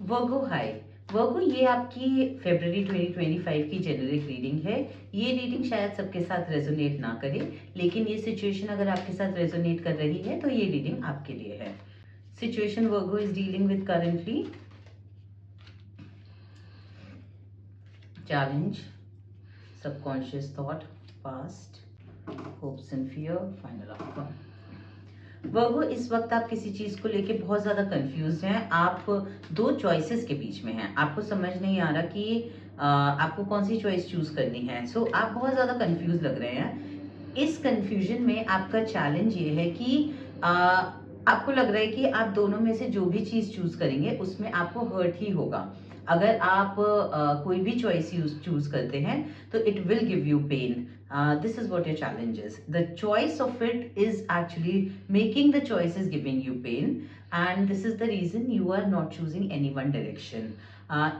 वर्गो हाय। वर्गो, ये आपकी फरवरी 2025 की जेनेरिक रीडिंग है। ये रीडिंग शायद सबके साथ रेजोनेट ना करे, लेकिन ये सिचुएशन अगर आपके साथ रेजोनेट कर रही है तो ये रीडिंग आपके लिए है। Situation Virgo is dealing with currently: challenge, subconscious thought, past, hopes and fear, final outcome. Virgo, इस वक्त आप किसी चीज को लेके बहुत ज्यादा कंफ्यूज हैं। आप दो चॉइसेस के बीच में हैं। आपको समझ नहीं आ रहा कि आपको कौन सी चॉइस चूज करनी है। सो आप बहुत ज्यादा कंफ्यूज लग रहे हैं। इस कंफ्यूजन में आपका चैलेंज ये है कि आ, आपको लग रहा है कि आप दोनों में से जो भी चीज चूज करेंगे उसमें आपको हर्ट ही होगा। अगर आप कोई भी चॉइस चूज करते हैं तो it will give you pain. This is what your challenge is. The choice of it is actually making the choice is giving you pain, and this is the reason you are not choosing any one direction.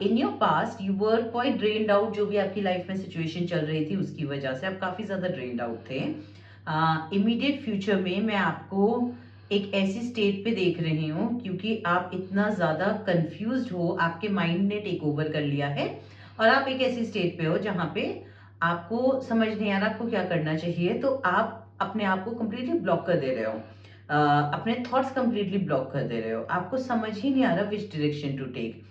In your past you were quite drained out. जो भी आपकी life में situation चल रही थी उसकी वजह से आप काफी ज्यादा ड्रेन्ड आउट थे. इमीडिएट फ्यूचर में मैं आपको एक ऐसी स्टेट पे देख रही हूँ क्योंकि आप इतना ज्यादा कंफ्यूज्ड हो, आपके माइंड ने टेक ओवर कर लिया है और आप एक ऐसी स्टेट पे हो जहाँ पे आपको समझ नहीं आ रहा आपको क्या करना चाहिए. तो आप अपने आप को कंप्लीटली ब्लॉक कर दे रहे हो. अपने थॉट्स कंप्लीटली ब्लॉक कर दे रहे हो. आपको समझ ही नहीं आ रहा विच डायरेक्शन टू टेक.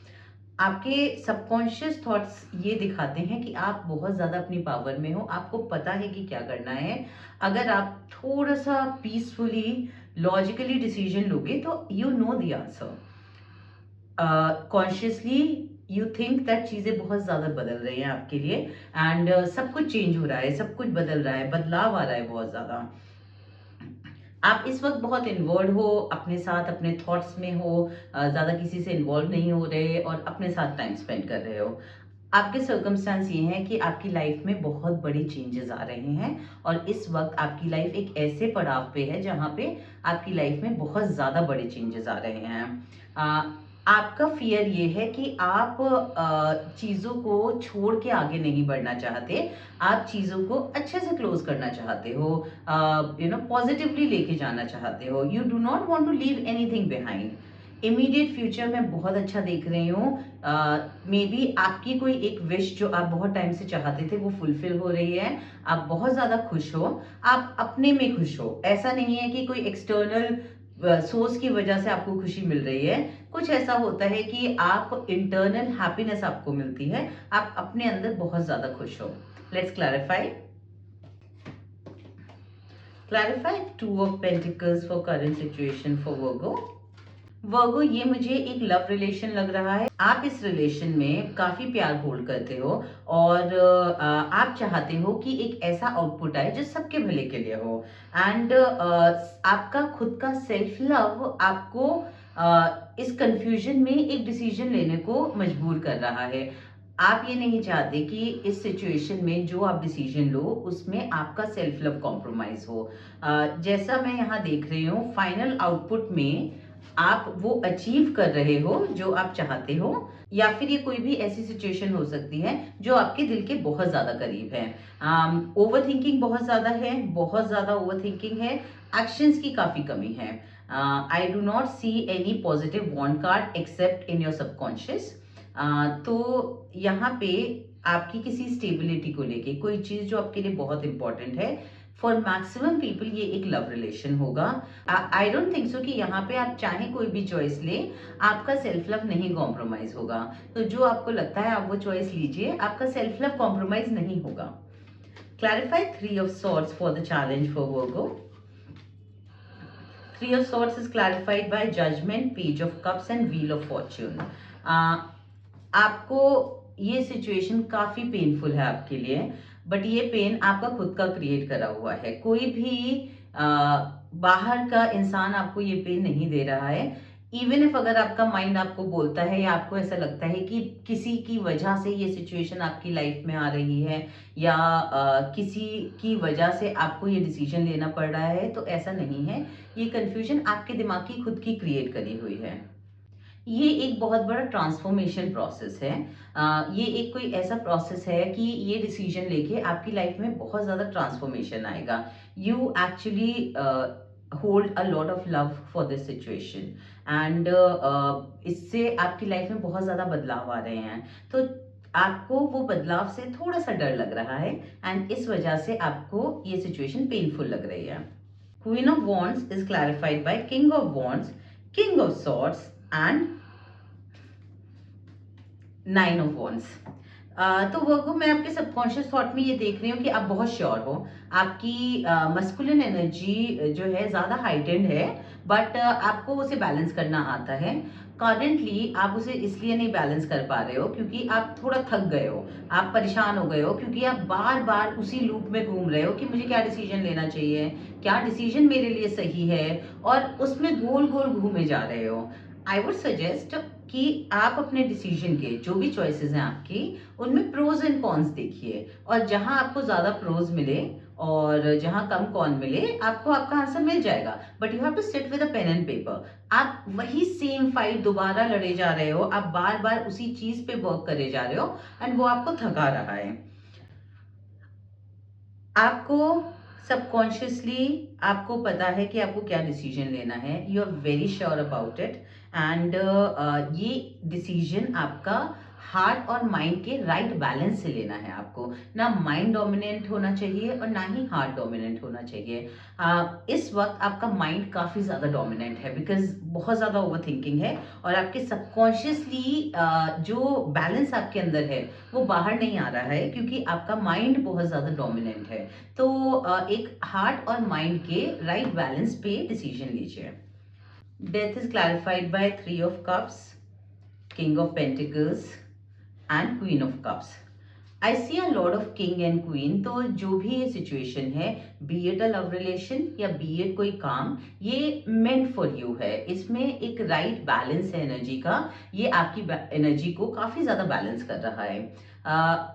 आपके सबकॉन्शियस थॉट्स ये दिखाते हैं कि आप बहुत ज्यादा अपनी पावर में हो. आपको पता है कि क्या करना है. अगर आप थोड़ा सा पीसफुली लॉजिकली डिसीजन लोगे तो you know the answer. Consciously you think that चीजें बहुत ज्यादा बदल रही हैं आपके लिए एंड सब कुछ चेंज हो रहा है, सब कुछ बदल रहा है, बदलाव आ रहा है बहुत ज्यादा. आप इस वक्त बहुत इन्वॉल्व हो, अपने साथ अपने थॉट्स में हो, ज्यादा किसी से इन्वॉल्व नहीं हो रहे और अपने साथ टाइम स्पेंड कर रहे हो. आपके सर्कमस्टांस ये हैं कि आपकी लाइफ में बहुत बड़ी चेंजेस आ रहे हैं और इस वक्त आपकी लाइफ एक ऐसे पड़ाव पे है जहां पे आपकी लाइफ में बहुत ज्यादा बड़े चेंजेस आ रहे हैं. आपका फियर ये है कि आप चीजों को छोड़ के आगे नहीं बढ़ना चाहते. आप चीजों को अच्छे से क्लोज करना चाहते हो, पॉजिटिवली लेके जाना चाहते हो. You do not want to leave anything behind. Immediate future में बहुत अच्छा देख रही हूँ. मे बी आपकी कोई एक विश जो आप बहुत टाइम से चाहते थे वो फुलफिल हो रही है. आप बहुत ज्यादा खुश हो, आप अपने में खुश हो. ऐसा नहीं है कि कोई एक्सटर्नल सोर्स की वजह से आपको खुशी मिल रही है. कुछ ऐसा होता है कि आप इंटरनल हैप्पीनेस आपको मिलती है, आप अपने अंदर बहुत ज्यादा खुश हो. Let's clarify. Clarify two of pentacles for current situation for Virgo. Virgo, ये मुझे एक लव रिलेशन लग रहा है. आप इस रिलेशन में काफी प्यार होल्ड करते हो और आप चाहते हो कि एक ऐसा आउटपुट आए जो सबके भले के लिए हो. एंड आपका खुद का सेल्फ लव आपको इस कंफ्यूजन में एक डिसीजन लेने को मजबूर कर रहा है. आप ये नहीं चाहते कि इस सिचुएशन में जो आप डिसीजन लो उसमें आपका सेल्फ लव कॉम्प्रोमाइज हो. जैसा मैं यहाँ देख रही हूँ फाइनल आउटपुट में आप वो अचीव कर रहे हो जो आप चाहते हो, या फिर ये कोई भी ऐसी सिचुएशन हो सकती है जो आपके दिल के बहुत ज्यादा करीब है. ओवर थिंकिंग बहुत ज्यादा है, बहुत ज्यादा ओवर थिंकिंग है. एक्शंस की काफी कमी है. I do not see any positive want card accept in your subconscious. तो यहाँ पे आपकी किसी स्टेबिलिटी को लेके कोई चीज जो आपके लिए बहुत इंपॉर्टेंट है. फॉर मैक्सिमम पीपल ये एक लव रिलेशन होगा. आई डोंट थिंक सो कि यहाँ पे आप चाहे कोई भी चॉइस ले, आपका सेल्फ लव नहीं कॉम्प्रोमाइज होगा. तो जो आपको लगता है आप वो चॉइस लीजिए, आपका सेल्फ लव कॉम्प्रोमाइज नहीं होगा. Clarify three of swords for the challenge for Virgo. Three of swords is clarified by judgement, page of cups and wheel of fortune. आपको ये सिचुएशन काफी पेनफुल है आपके लिए, बट ये पेन आपका खुद का क्रिएट करा हुआ है. कोई भी बाहर का इंसान आपको ये पेन नहीं दे रहा है. इवन इफ अगर आपका माइंड आपको बोलता है या आपको ऐसा लगता है कि किसी की वजह से ये सिचुएशन आपकी लाइफ में आ रही है या किसी की वजह से आपको ये डिसीजन लेना पड़ रहा है, तो ऐसा नहीं है. ये कंफ्यूजन आपके दिमाग की खुद की क्रिएट करी हुई है. ये एक बहुत बड़ा ट्रांसफॉर्मेशन प्रोसेस है. ये एक कोई ऐसा प्रोसेस है कि ये डिसीजन लेके आपकी लाइफ में बहुत ज्यादा ट्रांसफॉर्मेशन आएगा. You actually hold a lot of love for this situation. And इससे आपकी लाइफ में बहुत ज़्यादा बदलाव आ रहे हैं। तो आपको वो बदलाव से थोड़ा सा डर लग रहा है एंड इस वजह से आपको ये सिचुएशन पेनफुल लग रही है। Queen of wands is clarified by king of wands, king of swords and 9 of wands. तो वर्गो, मैं आपके सबकॉन्शियस थॉट में ये देख रही हूँ कि आप बहुत श्योर हो, आपकी मस्कुलिन एनर्जी जो है ज़्यादा हाइटेंड है, बट आपको उसे बैलेंस करना आता है। करंटली आप उसे इसलिए नहीं बैलेंस कर पा रहे हो क्योंकि आप थोड़ा थक गए हो, आप परेशान हो गए हो, क्योंकि आप बार बार उसी लूप में घूम रहे हो कि मुझे क्या डिसीजन लेना चाहिए, क्या डिसीजन मेरे लिए सही है, और उसमें गोल गोल घूमे जा रहे हो। आई वुड सजेस्ट कि आप अपने डिसीजन के जो भी चॉइसेस हैं आपकी, उनमें प्रोज एंड कॉन्स देखिए, और जहां आपको ज्यादा प्रोज मिले और जहां कम कॉन मिले, आपको आपका आंसर मिल जाएगा। But you have to sit with a pen and paper. आप वही सेम फाइट दोबारा लड़े जा रहे हो, आप बार बार उसी चीज पे वर्क करे जा रहे हो एंड वो आपको थका रहा है। आपको सबकॉन्शियसली आपको पता है कि आपको क्या डिसीजन लेना है, you are very sure about it, and ये डिसीजन आपका हार्ट और माइंड के राइट बैलेंस से लेना है। आपको ना माइंड डोमिनेंट होना चाहिए और ना ही हार्ट डोमिनेंट होना चाहिए। इस वक्त आपका माइंड काफी ज्यादा डोमिनेंट है बिकॉज बहुत ज्यादा ओवर थिंकिंग है, और आपके सबकॉन्शियसली जो बैलेंस आपके अंदर है वो बाहर नहीं आ रहा है क्योंकि आपका माइंड बहुत ज्यादा डोमिनेंट है। तो एक हार्ट और माइंड के राइट बैलेंस पे डिसीजन लीजिए। Death is clarified by 3 of cups, king of pentacles and queen of cups. I see a lord of king and queen. तो जो भी ये सिचुएशन है, be it a love relation या be it कोई काम, ये मेंट फॉर यू है। इसमें एक राइट बैलेंस है एनर्जी का, ये आपकी एनर्जी को काफी ज्यादा बैलेंस कर रहा है।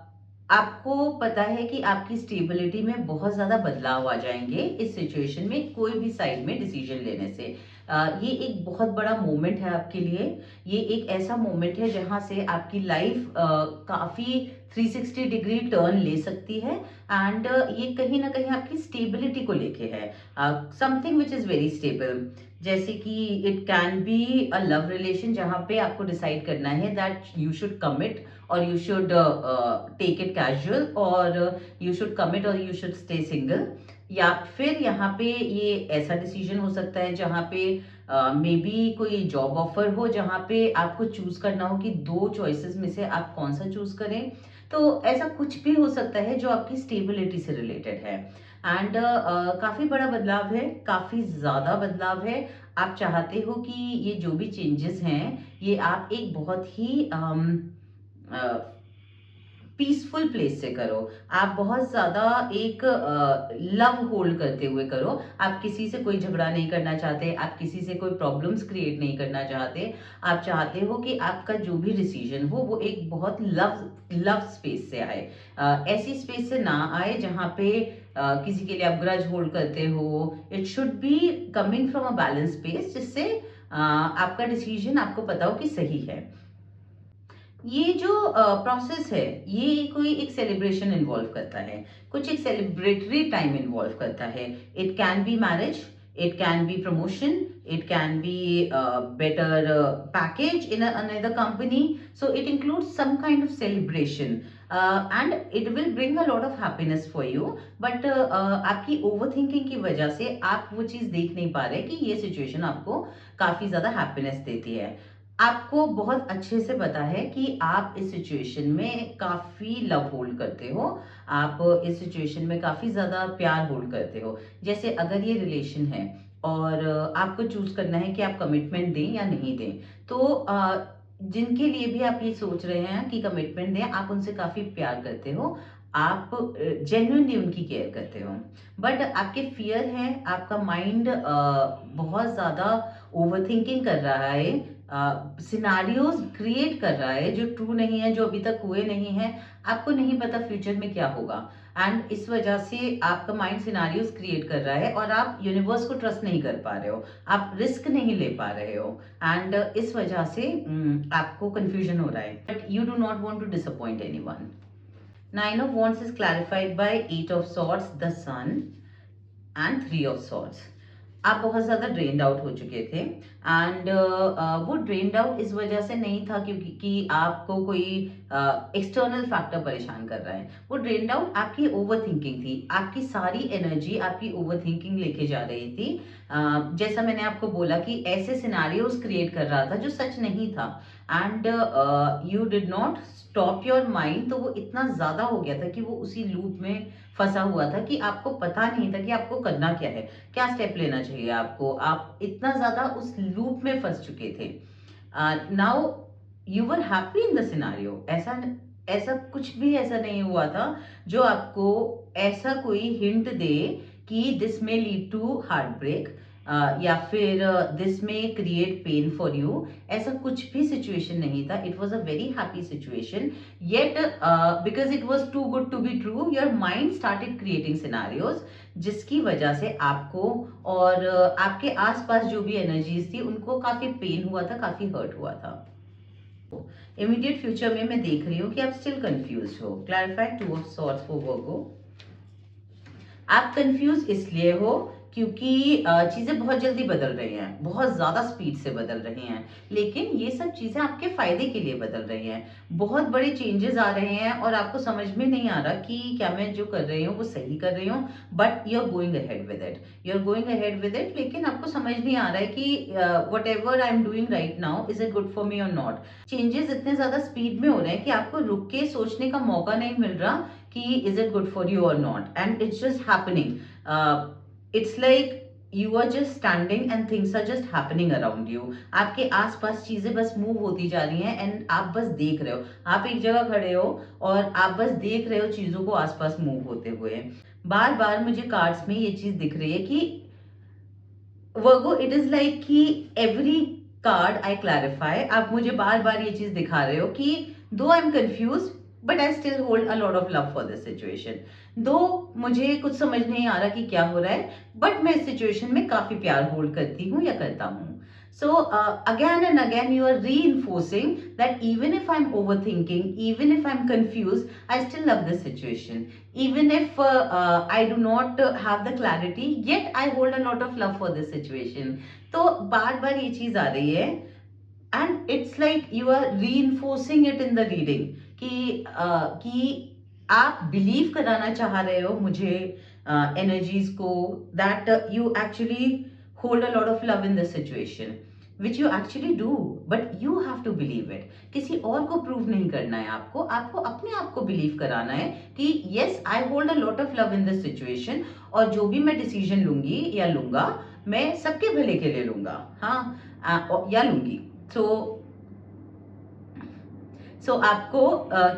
आपको पता है कि आपकी स्टेबिलिटी में बहुत ज्यादा बदलाव आ जाएंगे इस सिचुएशन में, कोई भी साइड में डिसीजन लेने से। ये एक बहुत बड़ा मोमेंट है आपके लिए। ये एक ऐसा मोमेंट है जहां से आपकी लाइफ काफी 360 डिग्री टर्न ले सकती है, एंड ये कहीं ना कहीं आपकी स्टेबिलिटी को लेके है, something which is very stable. जैसे कि it can be a love relation जहां पे आपको डिसाइड करना है दैट यू शुड कमिट और you should take it casual, और यू शुड कमिट और यू शुड स्टे सिंगल। या फिर यहाँ पे ये ऐसा डिसीजन हो सकता है जहाँ पे मे बी कोई जॉब ऑफर हो जहाँ पे आपको चूज करना हो कि 2 चॉइसेस में से आप कौन सा चूज करें। तो ऐसा कुछ भी हो सकता है जो आपकी स्टेबिलिटी से रिलेटेड है, एंड काफी बड़ा बदलाव है, काफी ज्यादा बदलाव है। आप चाहते हो कि ये जो भी चेंजेस हैं ये आप एक बहुत ही पीसफुल प्लेस से करो। आप बहुत ज्यादा एक लव होल्ड करते हुए करो। आप किसी से कोई झगड़ा नहीं करना चाहते, आप किसी से कोई प्रॉब्लम्स क्रिएट नहीं करना चाहते। आप चाहते हो कि आपका जो भी डिसीजन हो वो एक बहुत लव स्पेस से आए, ऐसी स्पेस से ना आए जहां पे किसी के लिए आप ग्रज होल्ड करते हो। It should be coming from a balance space जिससे आपका डिसीजन आपको पता हो कि सही है। ये जो प्रोसेस है ये कोई एक सेलिब्रेशन इन्वॉल्व करता है, कुछ एक सेलिब्रेटरी टाइम इन्वॉल्व करता है। It can be marriage, it can be promotion, it can be better package in another company. So it includes some kind of celebration and it will bring a lot of happiness for you. But आपकी over thinking की वजह से आप वो चीज देख नहीं पा रहे कि ये सिचुएशन आपको काफी ज्यादा हैप्पीनेस देती है। आपको बहुत अच्छे से पता है कि आप इस सिचुएशन में काफी लव होल्ड करते हो, आप इस सिचुएशन में काफी ज्यादा प्यार होल्ड करते हो। जैसे अगर ये रिलेशन है और आपको चूज करना है कि आप कमिटमेंट दें या नहीं दें, तो जिनके लिए भी आप ये सोच रहे हैं कि कमिटमेंट दें, आप उनसे काफी प्यार करते हो, आप जेन्युइनली उनकी केयर करते हो। बट आपके फियर है, आपका माइंड बहुत ज्यादा ओवर थिंकिंग कर रहा है, सिनारियोज क्रिएट कर रहा है जो ट्रू नहीं है, जो अभी तक हुए नहीं है। आपको नहीं पता फ्यूचर में क्या होगा, एंड इस वजह से आपका माइंड सिनारियोज क्रिएट कर रहा है और आप यूनिवर्स को ट्रस्ट नहीं कर पा रहे हो, आप रिस्क नहीं ले पा रहे हो, एंड इस वजह से आपको कंफ्यूजन हो रहा है। But you do not want to disappoint anyone. 9 of Wands is clarified by 8 of Swords, the Sun, and 3 of Swords. आप बहुत ज़्यादा ड्रेन्ड आउट हो चुके थे एंड वो ड्रेन्ड आउट इस वजह से नहीं था क्योंकि कि आपको कोई एक्सटर्नल फैक्टर परेशान कर रहा है। वो ड्रेन्ड आउट आपकी ओवर थिंकिंग थी, आपकी सारी एनर्जी आपकी ओवर थिंकिंग लेके जा रही थी। जैसा मैंने आपको बोला कि ऐसे सिनारियोज क्रिएट कर रहा था जो सच नहीं था and you did not stop your mind. तो वो इतना ज़्यादा हो गया था कि वो उसी लूप में फंसा हुआ था कि आपको पता नहीं था कि आपको करना क्या है, क्या स्टेप लेना चाहिए आपको। आप इतना ज्यादा उस लूप में फंस चुके थे। Now you were happy in the scenario. ऐसा ऐसा कुछ भी ऐसा नहीं हुआ था जो आपको ऐसा कोई हिंट दे कि दिस में लीड टू हार्ट ब्रेक या फिर दिस में क्रिएट पेन फॉर यू। ऐसा कुछ भी सिचुएशन नहीं था। It was a very happy situation, yet because it was too good to be true your mind started creating scenarios, जिसकी वजह से आपको और आपके आसपास जो भी एनर्जीज थी उनको काफी पेन हुआ था, काफी हर्ट हुआ था। इमीडिएट फ्यूचर में मैं देख रही हूँ कि आप स्टिल कंफ्यूज हो। Clarify two of swords for Virgo. आप कंफ्यूज इसलिए हो क्योंकि चीजें बहुत जल्दी बदल रही हैं, बहुत ज्यादा स्पीड से बदल रही हैं, लेकिन ये सब चीजें आपके फायदे के लिए बदल रही हैं। बहुत बड़े चेंजेस आ रहे हैं और आपको समझ में नहीं आ रहा कि क्या मैं जो कर रही हूँ वो सही कर रही हूँ, but you are going ahead with it, you are going ahead with it. लेकिन आपको समझ नहीं आ रहा है कि whatever I am doing right now is it good for me और नॉट। चेंजेस इतने ज्यादा स्पीड में हो रहे हैं कि आपको रुक के सोचने का मौका नहीं मिल रहा कि is it good for you और not, and it's just happening. It's like you are just standing and things are just happening around you. आपके आसपास चीजें बस मूव होती जा रही हैं एंड आप बस देख रहे हो। आप एक जगह खड़े हो और आप बस देख रहे हो चीजों को आसपास मूव होते हुए। बार बार मुझे कार्ड्स में ये चीज दिख रही है कि वर्गो इट इज लाइक कि एवरी कार्ड आई क्लैरिफाई, आप मुझे बार बार ये चीज दिखा रहे हो कि दो I am confuse but I still hold a lot of love for this situation. दो मुझे कुछ समझ नहीं आ रहा कि क्या हो रहा है, बट मैं इस सिचुएशन में काफी प्यार होल्ड करती हूँ या करता हूँ। So again and again you are reinforcing that even if I'm overthinking, even if I'm confused, I still love this situation. Even if I do not have the clarity, yet I hold a lot of love for this situation. तो बार बार ये चीज आ रही है and it's like you are reinforcing it in the reading कि आप believe कराना चाह रहे हो मुझे एनर्जीज को that you actually hold a lot of love in this situation, which you actually do, but you have to believe it. किसी और को प्रूव नहीं करना है आपको, आपको अपने आप को बिलीव कराना है कि yes I hold a lot of love in this situation, और जो भी मैं डिसीजन लूंगी या लूंगा मैं सबके भले के लिए लूंगा, हाँ या लूंगी। सो आपको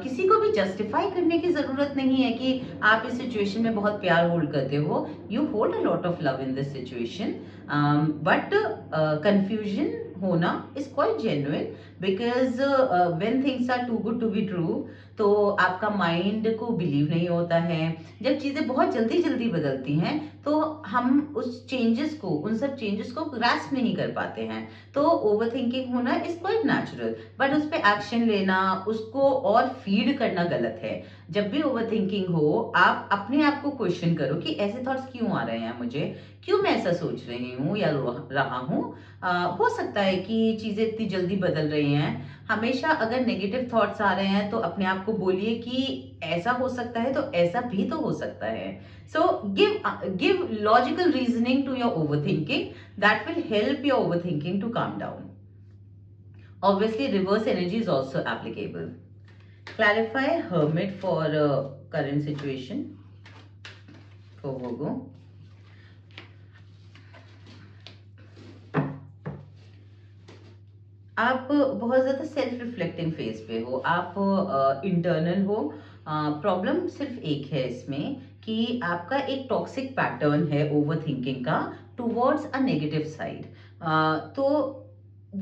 किसी को भी जस्टिफाई करने की जरूरत नहीं है कि आप इस सिचुएशन में बहुत प्यार होल्ड करते हो। You hold a lot of love in this situation, but confusion होना is quite genuine because when things are too good to be true तो आपका माइंड को बिलीव नहीं होता है। जब चीजें बहुत जल्दी जल्दी बदलती हैं तो हम उस चेंजेस को, उन सब चेंजेस को ग्रास्प नहीं कर पाते हैं। तो ओवर थिंकिंग होना इज क्वाइट नेचुरल, बट उस पर एक्शन लेना, उसको और फीड करना गलत है। जब भी ओवर थिंकिंग हो आप अपने आप को क्वेश्चन करो कि ऐसे थॉट्स क्यों आ रहे हैं मुझे, क्यों मैं ऐसा सोच रही हूँ या रहा हूँ। हो सकता है कि चीजें इतनी जल्दी बदल रही हैं। हमेशा अगर नेगेटिव थॉट्स आ रहे हैं तो अपने आप को बोलिए कि ऐसा हो सकता है तो ऐसा भी तो हो सकता है। So give logical reasoning to your overthinking, that will help your overthinking to calm down. Obviously reverse energy is also applicable. Clarify hermit for current situation for Virgo. आप बहुत ज्यादा सेल्फ रिफ्लेक्टिंग फेज पे हो, आप internal हो। Problem सिर्फ एक है इसमें कि आपका एक टॉक्सिक पैटर्न है ओवर थिंकिंग का टुवर्ड्स अ नेगेटिव साइड, तो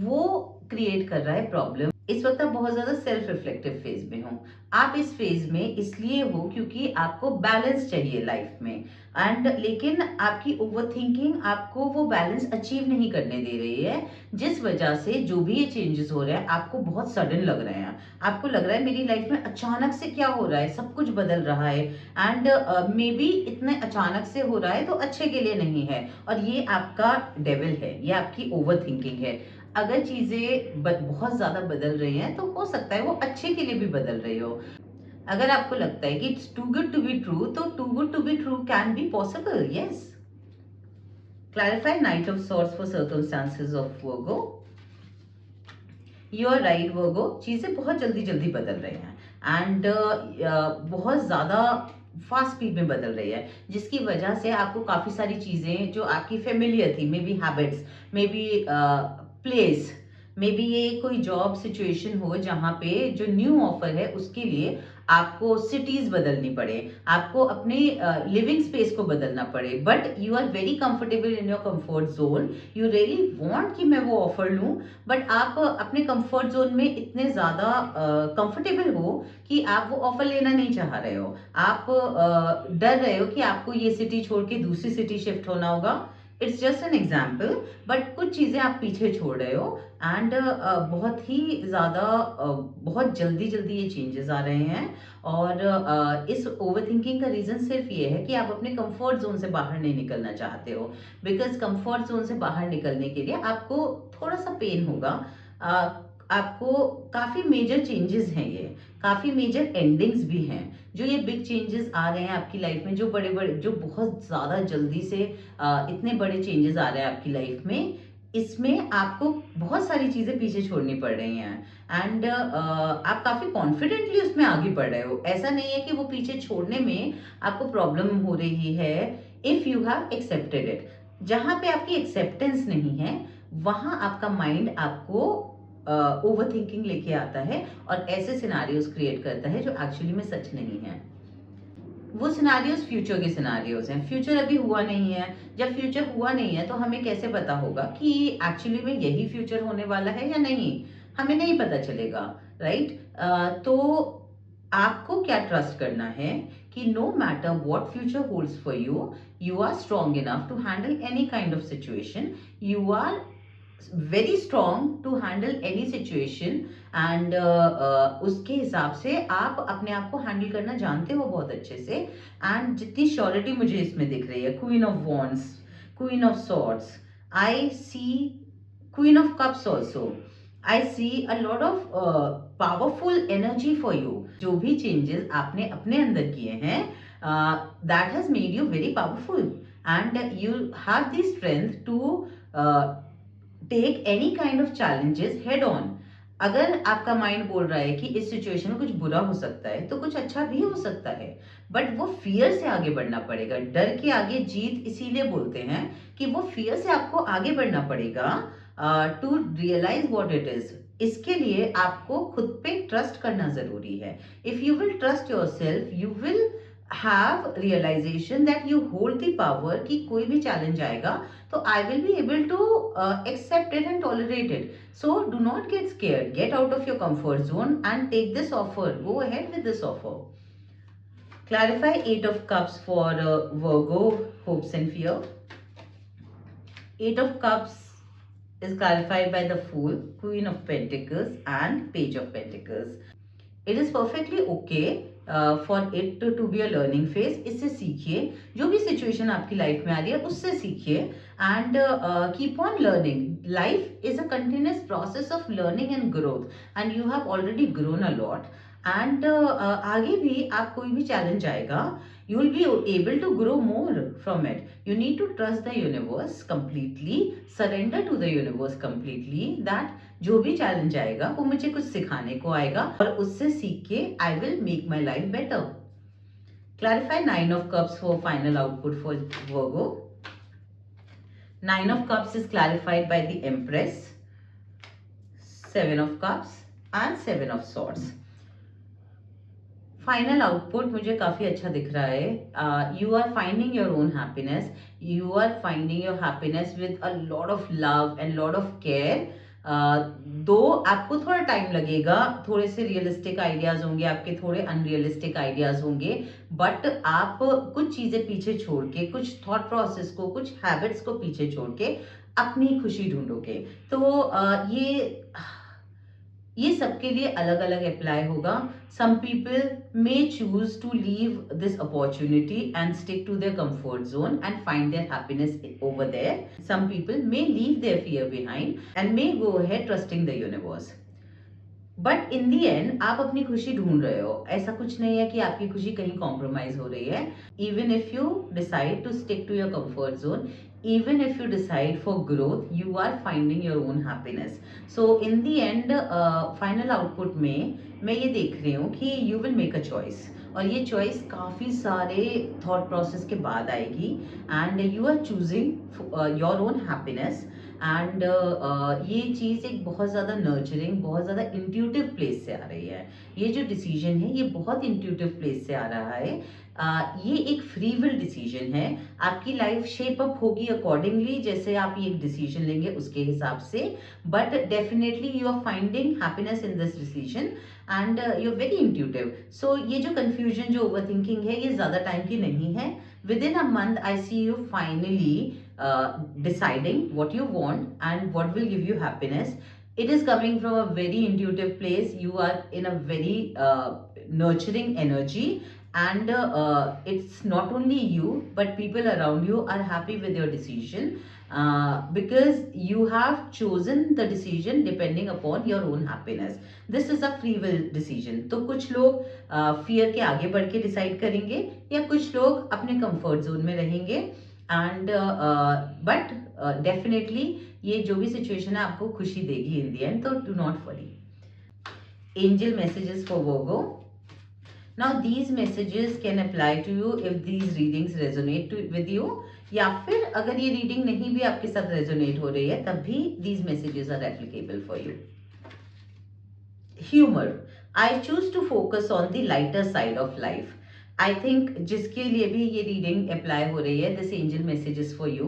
वो क्रिएट कर रहा है प्रॉब्लम। इस वक्त आप बहुत ज्यादा सेल्फ रिफ्लेक्टिव फेज में हो। आप इस फेज में इसलिए हो क्योंकि आपको बैलेंस चाहिए लाइफ में, एंड लेकिन आपकी ओवर थिंकिंग आपको वो बैलेंस अचीव नहीं करने दे रही है, जिस वजह से जो भी ये चेंजेस हो रहे हैं आपको बहुत सडन लग रहे हैं। आपको लग रहा है मेरी लाइफ में अचानक से क्या हो रहा है, सब कुछ बदल रहा है, एंड मे बी इतने अचानक से हो रहा है तो अच्छे के लिए नहीं है, और ये आपका डेविल है, ये आपकी ओवर थिंकिंग है। अगर चीजें बहुत ज्यादा बदल रही हैं तो हो सकता है वो अच्छे के लिए भी बदल रही हो। अगर आपको लगता है कि it's too good to be true, तो too good to be true can be possible, yes. Clarify knight of swords for circumstances of Virgo. You are right Virgo, चीजें बहुत जल्दी जल्दी बदल रही हैं, एंड बहुत ज्यादा फास्ट स्पीड में बदल रही है, जिसकी वजह से आपको काफी सारी चीजें जो आपकी फेमिलियर थी, may be habits, may be place, may be ये कोई जॉब सिचुएशन हो जहां पे जो न्यू ऑफर है उसके लिए आपको सिटीज बदलनी पड़े, आपको अपने लिविंग स्पेस को बदलना पड़े, but you are very comfortable in your comfort zone. You really want कि मैं वो ऑफर लूं, बट आप अपने कंफर्ट जोन में इतने ज्यादा कंफर्टेबल हो कि आप वो ऑफर लेना नहीं चाह रहे हो। आप डर रहे हो कि आपको ये सिटी छोड़ के दूसरी सिटी शिफ्ट होना होगा। It's just an example, but कुछ चीजें आप पीछे छोड़ रहे हो, एंड बहुत ही ज्यादा बहुत जल्दी जल्दी ये चेंजेस आ रहे हैं। और इस ओवर थिंकिंग का रीजन सिर्फ ये है कि आप अपने कंफर्ट जोन से बाहर नहीं निकलना चाहते हो, बिकॉज कंफर्ट जोन से बाहर निकलने के लिए आपको थोड़ा सा पेन होगा। आपको काफी मेजर चेंजेस हैं, ये काफी मेजर एंडिंग्स भी हैं। जो ये बिग चेंजेस आ रहे हैं आपकी लाइफ में, जो बड़े बड़े, जो बहुत ज्यादा जल्दी से इतने बड़े चेंजेस आ रहे हैं आपकी लाइफ में, इसमें आपको बहुत सारी चीजें पीछे छोड़नी पड़ रही हैं, एंड आप काफी कॉन्फिडेंटली उसमें आगे बढ़ रहे हो। ऐसा नहीं है कि वो पीछे छोड़ने में आपको प्रॉब्लम हो रही है, if you have accepted it. जहां पे आपकी एक्सेप्टेंस नहीं है वहां आपका माइंड आपको ओवर थिंकिंग लेके आता है और ऐसे सिनारियोज क्रिएट करता है जो एक्चुअली में सच नहीं है। वो सिनारियोज फ्यूचर के सिनारियोज हैं, फ्यूचर अभी हुआ नहीं है। जब फ्यूचर हुआ नहीं है तो हमें कैसे पता होगा कि एक्चुअली में यही फ्यूचर होने वाला है या नहीं, हमें नहीं पता चलेगा, राइट। तो आपको क्या ट्रस्ट करना है कि no matter what future holds for you, you are strong enough to handle any kind of situation, you are very strong to handle any situation, and उसके हिसाब से आप अपने आप को हैंडल करना जानते हो बहुत अच्छे से। एंड जितनी श्योरिटी मुझे इसमें दिख रही है, queen of wands, queen of swords, I see queen of cups also, I see a lot of powerful energy for you. जो भी चेंजेस आपने अपने अंदर किए हैं, that has made you very powerful, and you have the strength to take any kind of challenges head on. अगर आपका mind बोल रहा है कि इस सिचुएशन में कुछ बुरा हो सकता है तो कुछ अच्छा भी हो सकता है, बट वो फियर से आगे बढ़ना पड़ेगा। डर के आगे जीत इसीलिए बोलते हैं कि वो फियर से आपको आगे बढ़ना पड़ेगा to realize what it is. इसके लिए आपको खुद पे ट्रस्ट करना जरूरी है। If you will trust your self, you will have realization that you hold the power कि कोई भी challenge आएगा तो I will be able to accept it and tolerate it. So do not get scared. Get out of your comfort zone and take this offer. Go ahead with this offer. Clarify 8 of Cups for Virgo, hopes and fear. 8 of Cups is clarified by the Fool, Queen of Pentacles and Page of Pentacles. It is perfectly okay for it to be a learning phase. इससे सीखिए, जो भी situation आपकी life में आ रही है उससे सीखिए, and keep on learning. Life is a continuous process of learning and growth, and you have already grown a lot, and आगे भी आप कोई भी चैलेंज आएगा, you will be able to grow more from it. You need to trust the universe completely, surrender to the universe completely, that जो भी challenge आएगा वो मुझे कुछ सिखाने को आएगा और उससे सीख के I will make my life better. Clarify 9 of Cups for final output for Virgo. 9 of Cups is clarified by the Empress, 7 of Cups and 7 of Swords. Final output मुझे काफी अच्छा दिख रहा है। You are finding your own happiness, you are finding your happiness with a lot of love and lot of care, though आपको थोड़ा time लगेगा, थोड़े से रियलिस्टिक आइडियाज होंगे आपके, थोड़े अनरियलिस्टिक आइडियाज होंगे, बट आप कुछ चीजें पीछे छोड़ के, कुछ थॉट प्रोसेस को, कुछ हैबिट्स को पीछे छोड़ के अपनी खुशी ढूंढोगे। तो ये सबके लिए अलग अलग अप्लाई होगा। Some people may choose to leave this opportunity and stick to their comfort zone and find their happiness over there. Some people may leave their fear behind and may go ahead trusting the universe. But in the end आप अपनी खुशी ढूंढ रहे हो, ऐसा कुछ नहीं है कि आपकी खुशी कहीं कॉम्प्रोमाइज हो रही है। Even if you decide to stick to your comfort zone, even if you decide for growth, you are finding your own happiness. So in the end, final output में मैं ये देख रही हूँ कि you will make a choice, और ये choice काफ़ी सारे थॉट प्रोसेस के बाद आएगी, and you are choosing your own happiness. And ये चीज़ एक बहुत ज़्यादा नर्चरिंग, बहुत ज़्यादा इंट्यूटिव प्लेस से आ रही है। ये जो डिसीजन है ये बहुत इंट्यूटिव प्लेस से आ रहा है। ये एक फ्री विल डिसीजन है। आपकी लाइफ शेप अप होगी अकॉर्डिंगली, जैसे आप ये एक डिसीजन लेंगे उसके हिसाब से, but definitely you are finding happiness in this decision and you are very intuitive. So ये जो कंफ्यूजन, जो ओवर थिंकिंग है, ये ज़्यादा टाइम की नहीं है। With in a month I see you finally deciding what you want and what will give you happiness. It is coming from a very intuitive place. You are in a very nurturing energy, and it's not only you but people around you are happy with your decision, because you have chosen the decision depending upon your own happiness. This is a free will decision. तो कुछ लोग fear के आगे बढ़ के decide करेंगे, या कुछ लोग अपने comfort zone में रहेंगे, एंड बट डेफिनेटली ये जो भी सिचुएशन है आपको खुशी देगी इन दी एंड, तो do not worry. Angel messages for Virgo. Now these messages can apply to you if these readings resonate with you, या फिर अगर ये रीडिंग नहीं भी आपके साथ रेजोनेट हो रही है तब भी these messages are applicable for you. Humour. I choose to focus on the lighter side of life. I think जिसके लिए भी ये रीडिंग अप्लाई हो रही है, this angel messages for you.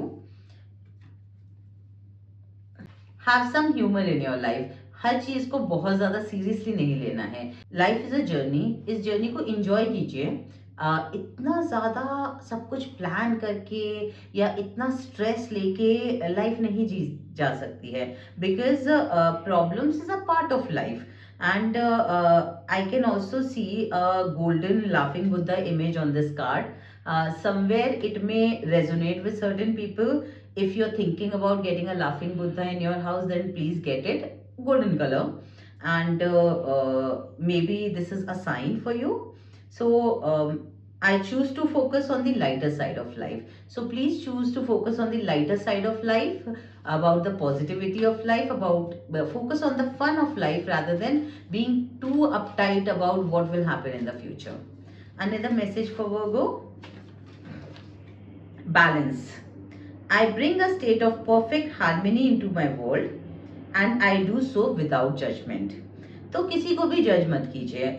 Have some humour in your life. हर चीज को बहुत ज्यादा सीरियसली नहीं लेना है। लाइफ इज अ जर्नी, इस जर्नी को एंजॉय कीजिए। इतना ज्यादा सब कुछ प्लान करके या इतना स्ट्रेस लेके लाइफ नहीं जी जा सकती है, because problems is a part of life. And I can also see a golden laughing Buddha image on this card. Somewhere it may resonate with certain people. If you're thinking about getting a laughing Buddha in your house, then please get it. Golden color. And maybe this is a sign for you. So I choose to focus on the lighter side of life. So please choose to focus on the lighter side of life, about the positivity of life, about focus on the fun of life rather than being too uptight about what will happen in the future. Another message for Virgo. Balance. I bring a state of perfect harmony into my world and I do so without judgment. तो किसी को भी जज मत कीजिए.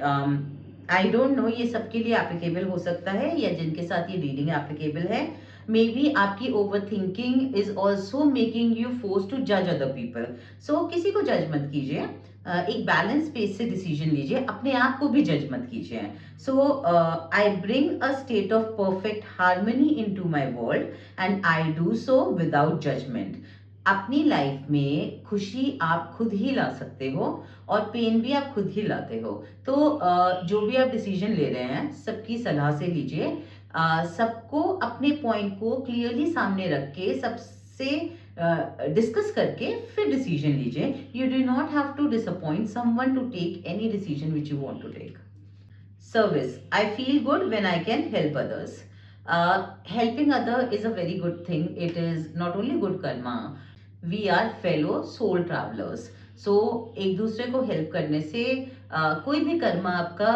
I don't know ये सबके लिए एप्लीकेबल हो सकता है या जिनके साथ ये रीडिंग एप्लीकेबल है. मे बी आपकी over thinking is also making you force to जज अदर पीपल. सो किसी को जज मत कीजिए. एक बैलेंस स्पेस से डिसीजन लीजिए, अपने आप को भी जज मत कीजिए. So I bring a state of perfect harmony in to my world and I do so without judgement. अपनी लाइफ में खुशी आप खुद ही ला सकते हो और पेन भी आप खुद ही लाते हो. तो जो भी आप डिसीजन ले रहे हैं सबकी सलाह से लीजिए. सबको अपने पॉइंट को क्लियरली सामने रख के सबसे डिस्कस करके फिर डिसीजन लीजिए. You do not have to disappoint someone to take any decision which you want to take. Service. I feel good when I can help others. Helping other is a very good thing. It is not only good karma. We are fellow soul travelers. So एक दूसरे को help करने से कोई भी कर्म आपका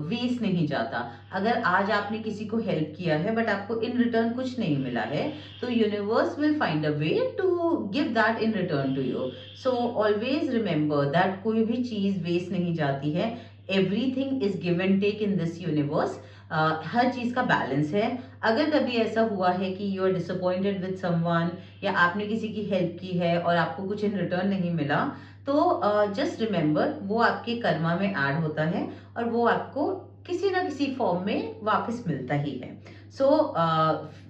waste नहीं जाता. अगर आज आपने किसी को हेल्प किया है बट आपको इन रिटर्न कुछ नहीं मिला है, तो universe will find a way to give that in return to you. So always remember that कोई भी चीज वेस्ट नहीं जाती है. Everything is give and take in this universe. हर चीज़ का बैलेंस है। अगर कभी ऐसा हुआ है कि you are disappointed with someone या आपने किसी की हेल्प की है और आपको कुछ इन रिटर्न नहीं मिला, तो जस्ट रिमेंबर वो आपके कर्मा में ऐड होता है और वो आपको किसी ना किसी फॉर्म में वापस मिलता ही है। सो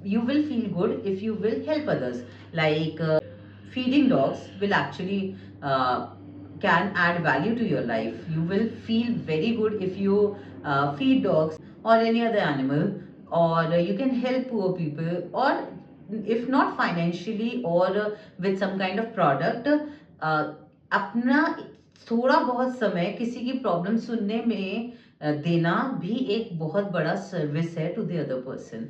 you will feel good if you will help others, like feeding dogs will actually can add value to your life. You will feel very good if you feed dogs or any other animal, or you can help poor people, or if not financially or with some kind of product, अपना थोड़ा बहुत समय किसी की problem सुनने में देना भी एक बहुत बड़ा सर्विस है to the other person.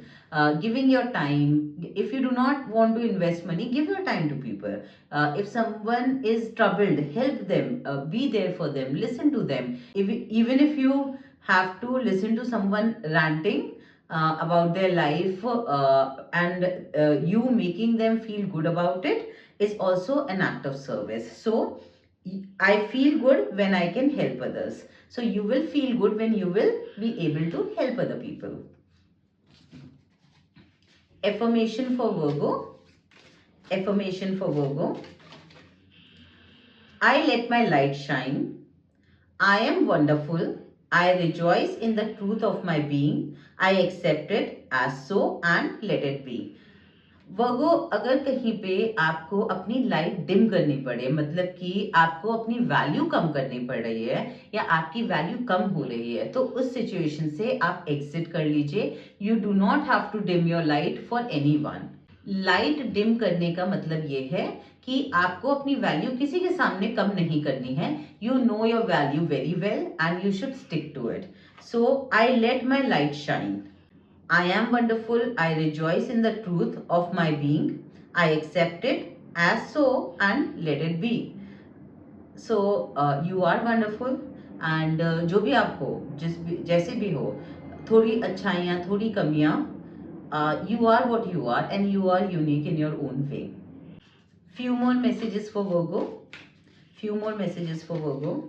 Giving your time, if you do not want to invest money, give your time to people. If someone is troubled, help them, be there for them, listen to them. Even if you have to listen to someone ranting about their life, and you making them feel good about it is also an act of service. So I feel good when I can help others. So you will feel good when you will be able to help other people. Affirmation for Virgo. Affirmation for Virgo. I let my light shine. I am wonderful. I rejoice in the truth of my being. I accept it as so and let it be. वर्गो, अगर कहीं पे आपको अपनी light dim करनी पड़े, मतलब कि आपको अपनी वैल्यू कम करनी पड़ रही है या आपकी वैल्यू कम हो रही है, तो उस सिचुएशन से आप एग्जिट कर लीजिए. You do not have to dim your light for anyone. Light dim करने का मतलब ये है कि आपको अपनी वैल्यू किसी के सामने कम नहीं करनी है. You know your value very well and you should stick to it. So I let my light shine. I am wonderful. I rejoice in the truth of my being. I accept it as so and let it be. So you are wonderful, and जो भी आप हो, जैसे भी हो, थोड़ी अच्छाइयाँ, थोड़ी कमियाँ, you are what you are and you are unique in your own way. Few more messages for Virgo. Few more messages for Virgo.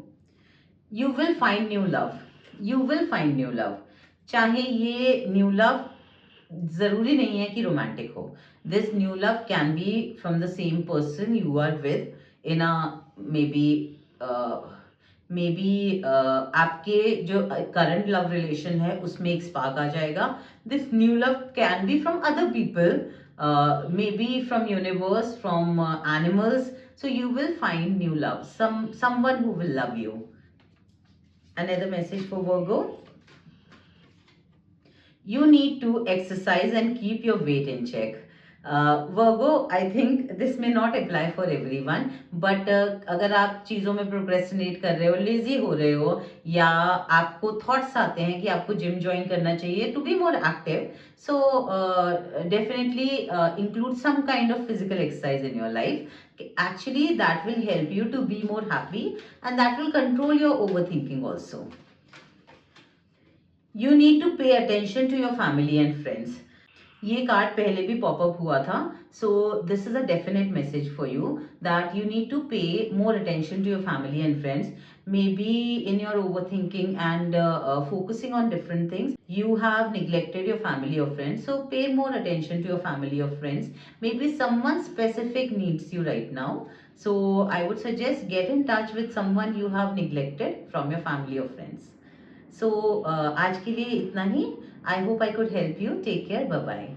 You will find new love. You will find new love. चाहे ये new love जरूरी नहीं है कि romantic हो. This new love can be from the same person you are with in a maybe आपके जो current love relation है उसमें एक स्पार्क आ जाएगा. This new love can be from other people, may be from universe, from animals. So you will find new love, someone who will love you. Another message for Virgo. You need to exercise and keep your weight in check. Virgo, I think this may not apply for everyone, but अगर आप चीज़ों में procrastinate कर रहे हो, lazy हो रहे हो, या आपको थॉट्स आते हैं कि आपको जिम ज्वाइन करना चाहिए to be more active, so definitely include some kind of physical exercise in your life. Actually, that will help you to be more happy and that will control your overthinking also. You need to pay attention to your family and friends. ये card पहले भी popup हुआ था. So this is a definite message for you that you need to pay more attention to your family and friends. Maybe in your overthinking and focusing on different things, you have neglected your family or friends. So pay more attention to your family or friends. Maybe someone specific needs you right now. So I would suggest get in touch with someone you have neglected from your family or friends. So आज के लिए इतना ही. I hope I could help you. Take care. Bye bye.